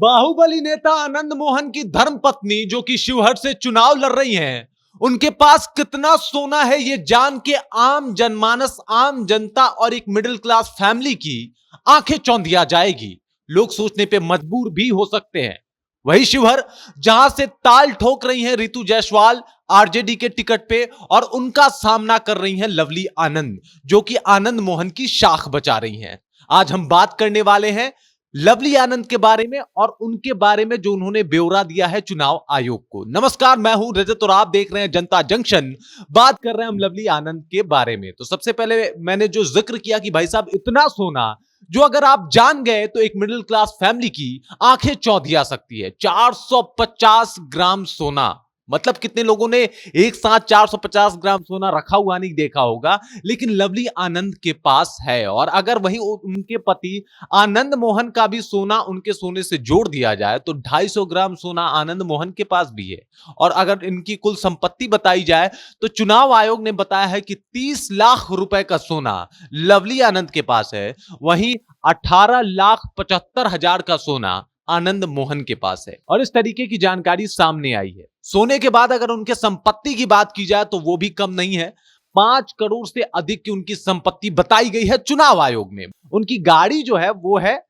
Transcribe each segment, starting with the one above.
बाहुबली नेता आनंद मोहन की धर्मपत्नी जो कि शिवहर से चुनाव लड़ रही हैं, उनके पास कितना सोना है ये जान के आम जनमानस, आम जनता और एक मिडिल क्लास फैमिली की आंखें चौंधिया जाएगी। लोग सोचने पे मजबूर भी हो सकते हैं। वही शिवहर जहां से ताल ठोक रही हैं रितु जायसवाल आरजेडी के टिकट पे, और उनका सामना कर रही हैं लवली आनंद जो कि आनंद मोहन की शाख बचा रही हैं। आज हम बात करने वाले हैं लवली आनंद के बारे में और उनके बारे में जो उन्होंने ब्यौरा दिया है चुनाव आयोग को। नमस्कार, मैं हूं रजत और आप देख रहे हैं जनता जंक्शन। बात कर रहे हैं हम लवली आनंद के बारे में। तो सबसे पहले मैंने जो जिक्र किया कि भाई साहब इतना सोना जो अगर आप जान गए तो एक मिडिल क्लास फैमिली की आंखें चौंधिया सकती है। 450 ग्राम सोना, मतलब कितने लोगों ने एक साथ 450 ग्राम सोना रखा हुआ नहीं देखा होगा, लेकिन लवली आनंद के पास है। और अगर वही उनके पति आनंद मोहन का भी सोना उनके सोने से जोड़ दिया जाए तो 250 ग्राम सोना आनंद मोहन के पास भी है। और अगर इनकी कुल संपत्ति बताई जाए तो चुनाव आयोग ने बताया है कि 30 लाख रुपए का सोना लवली आनंद के पास है, वहीं 18,75,000 का सोना आनंद मोहन के पास है। और इस तरीके की जानकारी सामने आई है। सोने के बाद अगर उनके संपत्ति की बात की जाए तो वो भी कम नहीं है। 5 करोड़ से अधिक की उनकी संपत्ति बताई गई है चुनाव आयोग में। उनकी गाड़ी जो है वो है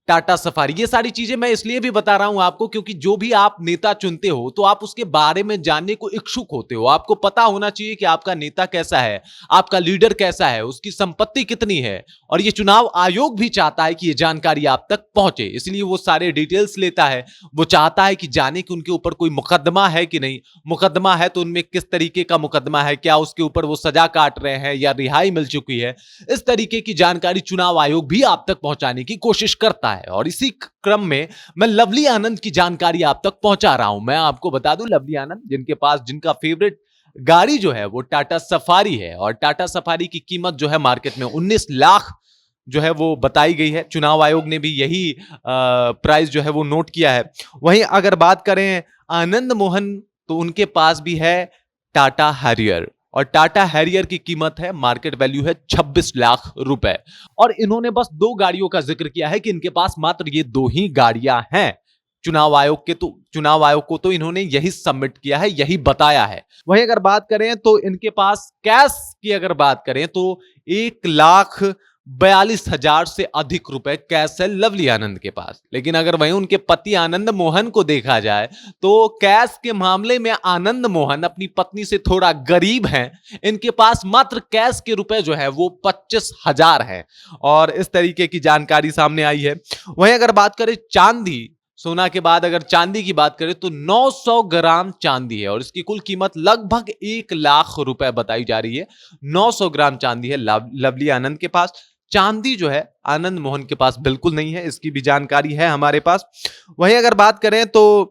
टाटा सफारी। ये सारी चीजें मैं इसलिए भी बता रहा हूं आपको क्योंकि जो भी आप नेता चुनते हो तो आप उसके बारे में जानने को इच्छुक होते हो। आपको पता होना चाहिए कि आपका नेता कैसा है, आपका लीडर कैसा है, उसकी संपत्ति कितनी है। और ये चुनाव आयोग भी चाहता है कि ये जानकारी आप तक पहुंचे, इसलिए वो सारे डिटेल्स लेता है। वो चाहता है कि जाने कि उनके ऊपर कोई मुकदमा है कि नहीं, मुकदमा है तो उनमें किस तरीके का मुकदमा है, क्या उसके ऊपर वो सजा काट रहे हैं या रिहाई मिल चुकी है। इस तरीके की जानकारी चुनाव आयोग भी आप तक पहुंचाने की कोशिश करता है। और इसी क्रम में मैं लवली आनंद की जानकारी आप तक पहुंचा रहा हूं। मैं आपको बता दूं लवली आनंद जिनका फेवरेट गाड़ी जो है वो टाटा सफारी है, और टाटा सफारी की कीमत जो है मार्केट में 19 लाख जो है वो बताई गई है। चुनाव आयोग ने भी यही प्राइस जो है वो नोट किया है। वहीं अगर बात करें आनंद मोहन तो उनके पास भी है टाटा हैरियर, और टाटा हैरियर की कीमत है, मार्केट वैल्यू है 26 लाख रुपए। और इन्होंने बस 2 गाड़ियों का जिक्र किया है कि इनके पास मात्र ये 2 ही गाड़ियां हैं। चुनाव आयोग को तो इन्होंने यही सबमिट किया है, यही बताया है। वहीं अगर बात करें तो इनके पास कैश की अगर बात करें तो 1,42,000 से अधिक रुपए कैश है लवली आनंद के पास। लेकिन अगर वहीं उनके पति आनंद मोहन को देखा जाए तो कैश के मामले में आनंद मोहन अपनी पत्नी से थोड़ा गरीब हैं। इनके पास मात्र कैश के रुपए जो है वो 25,000 है। और इस तरीके की जानकारी सामने आई है। वहीं अगर बात करें चांदी, सोना के बाद अगर चांदी की बात करें तो 900 ग्राम चांदी है, और इसकी कुल कीमत लगभग 1 लाख रुपए बताई जा रही है। 900 ग्राम चांदी है लवली आनंद के पास। चांदी जो है आनंद मोहन के पास बिल्कुल नहीं है, इसकी भी जानकारी है हमारे पास। वहीं अगर बात करें तो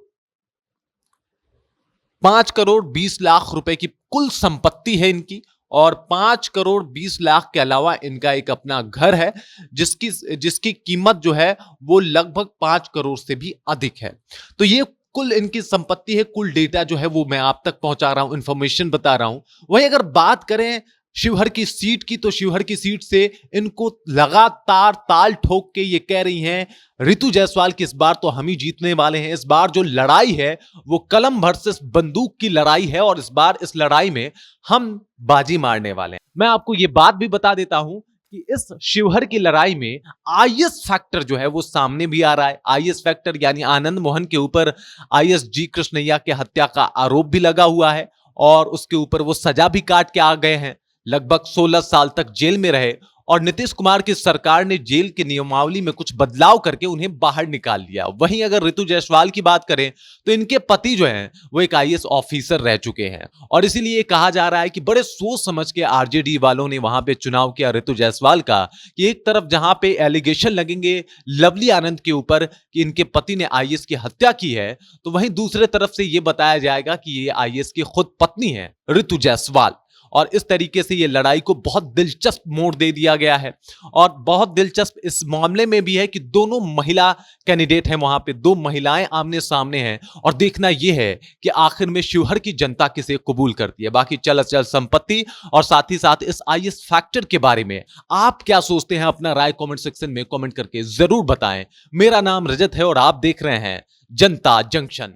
5 करोड़ 20 लाख रुपए की कुल संपत्ति है इनकी, और 5 करोड़ 20 लाख के अलावा इनका एक अपना घर है जिसकी कीमत जो है वो लगभग 5 करोड़ से भी अधिक है। तो ये कुल इनकी संपत्ति है, कुल डेटा जो है वो मैं आप तक पहुंचा रहा हूं, इंफॉर्मेशन बता रहा हूं। वहीं अगर बात करें शिवहर की सीट की तो शिवहर की सीट से इनको लगातार ताल ठोक के ये कह रही हैं रितु जायसवाल की इस बार तो हम ही जीतने वाले हैं। इस बार जो लड़ाई है वो कलम वर्सेस बंदूक की लड़ाई है, और इस बार इस लड़ाई में हम बाजी मारने वाले हैं। मैं आपको ये बात भी बता देता हूं कि इस शिवहर की लड़ाई में आईएस फैक्टर जो है वो सामने भी आ रहा है। आईएस फैक्टर यानी आनंद मोहन के ऊपर आईएएस जी कृष्णैया के हत्या का आरोप भी लगा हुआ है, और उसके ऊपर वो सजा भी काट के आ गए हैं। लगभग 16 साल तक जेल में रहे, और नीतीश कुमार की सरकार ने जेल के नियमावली में कुछ बदलाव करके उन्हें बाहर निकाल लिया। वहीं अगर रितु जायसवाल की बात करें तो इनके पति जो हैं वो एक आईएएस ऑफिसर रह चुके हैं, और इसीलिए कहा जा रहा है कि बड़े सोच समझ के आरजेडी वालों ने वहां पे चुनाव किया रितु जायसवाल का, कि एक तरफ जहां पे एलिगेशन लगेंगे लवली आनंद के ऊपर कि इनके पति ने आईएएस की हत्या की है, तो वहीं दूसरे तरफ से यह बताया जाएगा कि ये आईएएस की खुद पत्नी है रितु जायसवाल। और इस तरीके से ये लड़ाई को बहुत दिलचस्प मोड़ दे दिया गया है। और बहुत दिलचस्प इस मामले में भी है कि दोनों महिला कैंडिडेट हैं, वहां पे दो महिलाएं आमने सामने हैं और देखना यह है कि आखिर में शिवहर की जनता किसे कबूल करती है। बाकी चल अचल संपत्ति और साथ ही साथ इस आईएएस फैक्टर के बारे में आप क्या सोचते हैं, अपना राय कमेंट सेक्शन में कमेंट करके जरूर बताएं। मेरा नाम रजत है और आप देख रहे हैं जनता जंक्शन।